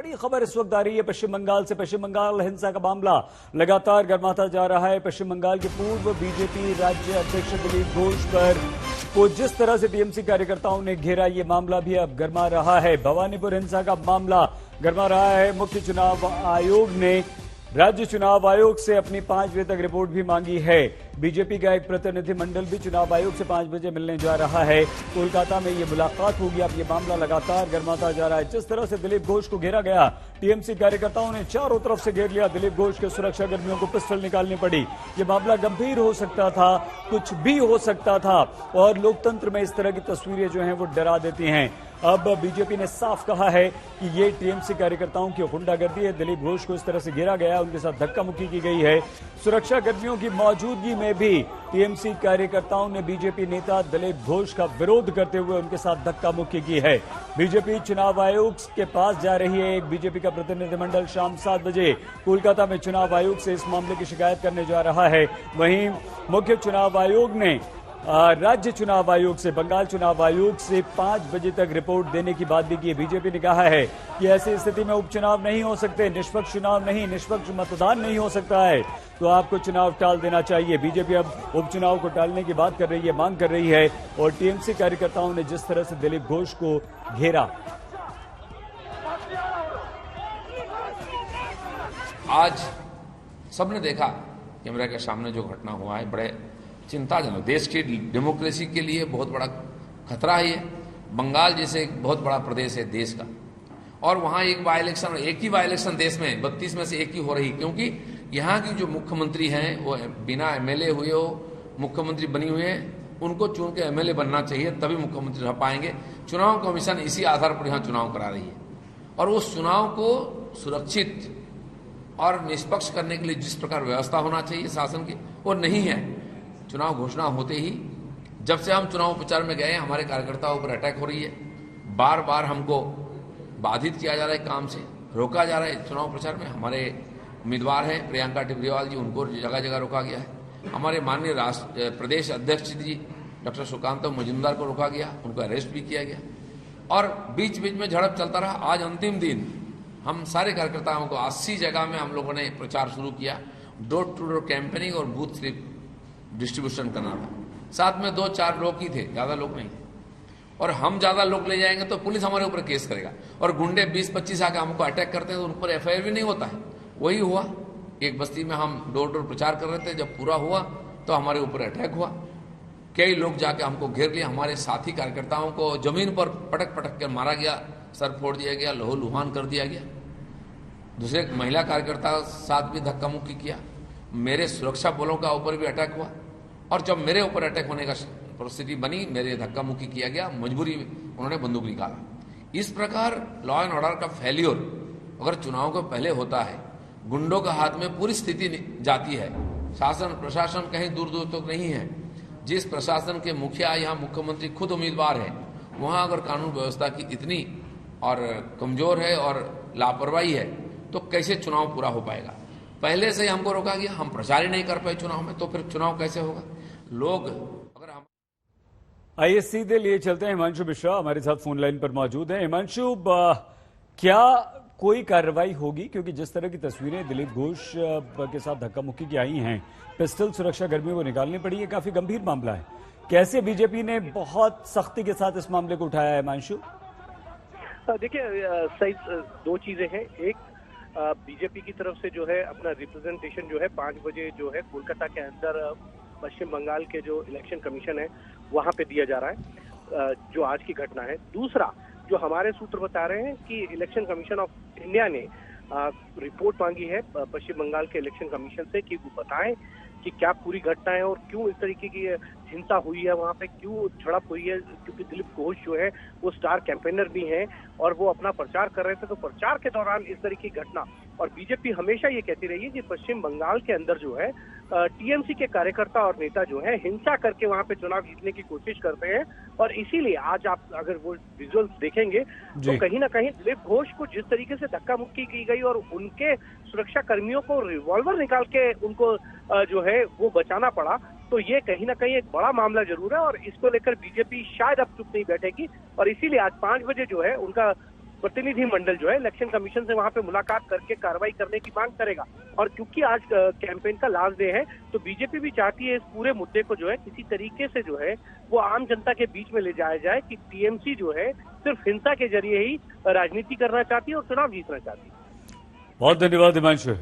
बड़ी खबर इस वक्त आ रही है पश्चिम बंगाल से। पश्चिम बंगाल हिंसा का मामला लगातार गर्माता जा रहा है। पश्चिम बंगाल के पूर्व बीजेपी राज्य अध्यक्ष दिलीप घोष पर को जिस तरह से टीएमसी कार्यकर्ताओं ने घेरा, ये मामला भी अब गर्मा रहा है। भवानीपुर हिंसा का मामला गर्मा रहा है। मुख्य चुनाव आयोग ने राज्य चुनाव आयोग से अपनी 5 बजे तक रिपोर्ट भी मांगी है। बीजेपी का एक प्रतिनिधिमंडल भी चुनाव आयोग से 5 बजे मिलने जा रहा है। कोलकाता में ये मुलाकात होगी। अब ये मामला लगातार गर्माता जा रहा है। जिस तरह से दिलीप घोष को घेरा गया, टीएमसी कार्यकर्ताओं ने चारों तरफ से घेर लिया। दिलीप घोष के सुरक्षाकर्मियों को पिस्टल निकालनी पड़ी। ये मामला गंभीर हो सकता था, कुछ भी हो सकता था, और लोकतंत्र में इस तरह की तस्वीरें जो हैं वो डरा देती हैं। अब बीजेपी ने साफ कहा है कि ये टीएमसी कार्यकर्ताओं की गुंडागर्दी है। दिलीप घोष को इस तरह से घेरा गया, उनके साथ धक्का मुक्की की गई है। सुरक्षाकर्मियों की मौजूदगी में भी टीएमसी कार्यकर्ताओं ने बीजेपी नेता दिलीप घोष का विरोध करते हुए उनके साथ धक्का मुक्की की है। बीजेपी चुनाव आयोग के पास जा रही है। एक बीजेपी का प्रतिनिधिमंडल शाम 7 बजे कोलकाता में चुनाव आयोग से इस मामले की शिकायत करने जा रहा है। वहीं मुख्य चुनाव आयोग ने राज्य चुनाव आयोग से, बंगाल चुनाव आयोग से 5 बजे तक रिपोर्ट देने की बात भी की है। बीजेपी ने कहा है कि ऐसी स्थिति में उपचुनाव नहीं हो सकते, निष्पक्ष चुनाव नहीं, निष्पक्ष मतदान नहीं हो सकता है, तो आपको चुनाव टाल देना चाहिए। बीजेपी अब उपचुनाव को टालने की बात कर रही है, मांग कर रही है। और टीएमसी कार्यकर्ताओं ने जिस तरह से दिलीप घोष को घेरा, आज सबने देखा कैमरा के सामने जो घटना हुआ है, बड़े चिंताजनक, देश की डेमोक्रेसी के लिए बहुत बड़ा खतरा है ये। बंगाल जैसे एक बहुत बड़ा प्रदेश है देश का, और वहाँ एक बाई इलेक्शन, एक ही बाई इलेक्शन देश में 32 में से एक ही हो रही, क्योंकि यहाँ की जो मुख्यमंत्री हैं वो बिना एमएलए हुए हो मुख्यमंत्री बनी हुई हैं। उनको चुन के एमएलए बनना चाहिए, तभी मुख्यमंत्री रह पाएंगे। चुनाव कमीशन इसी आधार पर यहाँ चुनाव करा रही है, और उस चुनाव को सुरक्षित और निष्पक्ष करने के लिए जिस प्रकार व्यवस्था होना चाहिए शासन की, वो नहीं है। चुनाव घोषणा होते ही जब से हम चुनाव प्रचार में गए, हमारे कार्यकर्ताओं पर अटैक हो रही है। बार बार हमको बाधित किया जा रहा है, काम से रोका जा रहा है। चुनाव प्रचार में हमारे उम्मीदवार हैं प्रियंका टिब्रिवाल जी, उनको जगह जगह रोका गया है। हमारे माननीय प्रदेश अध्यक्ष जी डॉक्टर सुकांत मजूमदार को रोका गया, उनको अरेस्ट भी किया गया, और बीच बीच में झड़प चलता रहा। आज अंतिम दिन हम सारे कार्यकर्ताओं को 80 जगह में हम लोगों ने प्रचार शुरू किया। डोर टू डोर कैंपेनिंग और बूथ स्लिप डिस्ट्रीब्यूशन करना था। साथ में 2-4 लोग ही थे, ज्यादा लोग नहीं थे। और हम ज्यादा लोग ले जाएंगे तो पुलिस हमारे ऊपर केस करेगा, और गुंडे 20-25 आके हमको अटैक करते हैं तो उन पर एफआईआर भी नहीं होता है। वही हुआ, एक बस्ती में हम डोर टू डोर प्रचार कर रहे थे, जब पूरा हुआ तो हमारे ऊपर अटैक हुआ। कई लोग जाके हमको घेर लिए, हमारे साथी कार्यकर्ताओं को जमीन पर पटक पटक कर मारा गया, सर फोड़ दिया गया, लहूलुहान कर दिया गया। दूसरे महिला कार्यकर्ता साथ भी धक्का मुक्की किया। मेरे सुरक्षा बलों का ऊपर भी अटैक हुआ, और जब मेरे ऊपर अटैक होने का परिस्थिति बनी, मेरे धक्का मुक्की किया गया, मजबूरी उन्होंने बंदूक निकाला। इस प्रकार लॉ एंड ऑर्डर का फेल्योर अगर चुनाव को पहले होता है, गुंडों के हाथ में पूरी स्थिति जाती है। शासन प्रशासन कहीं दूर दूर तक नहीं है। जिस प्रशासन के मुखिया यहाँ मुख्यमंत्री खुद उम्मीदवार है, वहां अगर कानून व्यवस्था की इतनी और कमजोर है और लापरवाही है, तो कैसे चुनाव पूरा हो पाएगा। पहले से ही हमको रोका गया, हम प्रचार ही नहीं कर पाए चुनाव में, तो फिर चुनाव कैसे होगा। लोग अगर हम आइए सीधे लिए चलते हैं। हिमांशु मिश्रा हमारे साथ फोन लाइन पर मौजूद हैं। हिमांशु, क्या कोई कार्रवाई होगी, क्योंकि जिस तरह की तस्वीरें दिलीप घोष के साथ धक्का मुक्की की आई हैं, पिस्टल सुरक्षा कर्मियों को निकालनी पड़ी, है काफी गंभीर मामला है। कैसे बीजेपी ने बहुत सख्ती के साथ इस मामले को उठाया है हिमांशु? देखिए, सही 2 चीजें हैं। एक, बीजेपी की तरफ से जो है अपना रिप्रेजेंटेशन जो है 5 बजे जो है कोलकाता के अंदर पश्चिम बंगाल के जो इलेक्शन कमीशन है वहां पे दिया जा रहा है, जो आज की घटना है। दूसरा, जो हमारे सूत्र बता रहे हैं कि इलेक्शन कमीशन ऑफ इंडिया ने रिपोर्ट मांगी है पश्चिम बंगाल के इलेक्शन कमीशन से कि वो बताएं कि क्या पूरी घटना है और क्यों इस तरीके की हिंसा हुई है, वहां पे क्यों झड़प हुई है। क्योंकि दिलीप घोष जो है वो स्टार कैंपेनर भी हैं और वो अपना प्रचार कर रहे थे, तो प्रचार के दौरान इस तरीके की घटना। और बीजेपी हमेशा ये कहती रही है कि पश्चिम बंगाल के अंदर जो है टीएमसी के कार्यकर्ता और नेता जो है हिंसा करके वहां पे चुनाव जीतने की कोशिश करते हैं, और इसीलिए आज आप अगर वो विजुअल्स देखेंगे तो कहीं ना कहीं दिलीप घोष को जिस तरीके से धक्का मुक्की की गई और उनके सुरक्षा कर्मियों को रिवॉल्वर निकाल के उनको जो है वो बचाना पड़ा, तो ये कहीं ना कहीं एक बड़ा मामला जरूर है। और इसको लेकर बीजेपी शायद अब चुप नहीं बैठेगी, और इसीलिए आज 5 बजे जो है उनका प्रतिनिधि मंडल जो है इलेक्शन कमीशन से वहां पे मुलाकात करके कार्रवाई करने की मांग करेगा। और क्योंकि आज कैंपेन का लास्ट डे है, तो बीजेपी भी चाहती है इस पूरे मुद्दे को जो है किसी तरीके से जो है वो आम जनता के बीच में ले जाया जाए कि टीएमसी जो है सिर्फ हिंसा के जरिए ही राजनीति करना चाहती है और चुनाव जीतना चाहती है। बहुत धन्यवाद हिमांशु।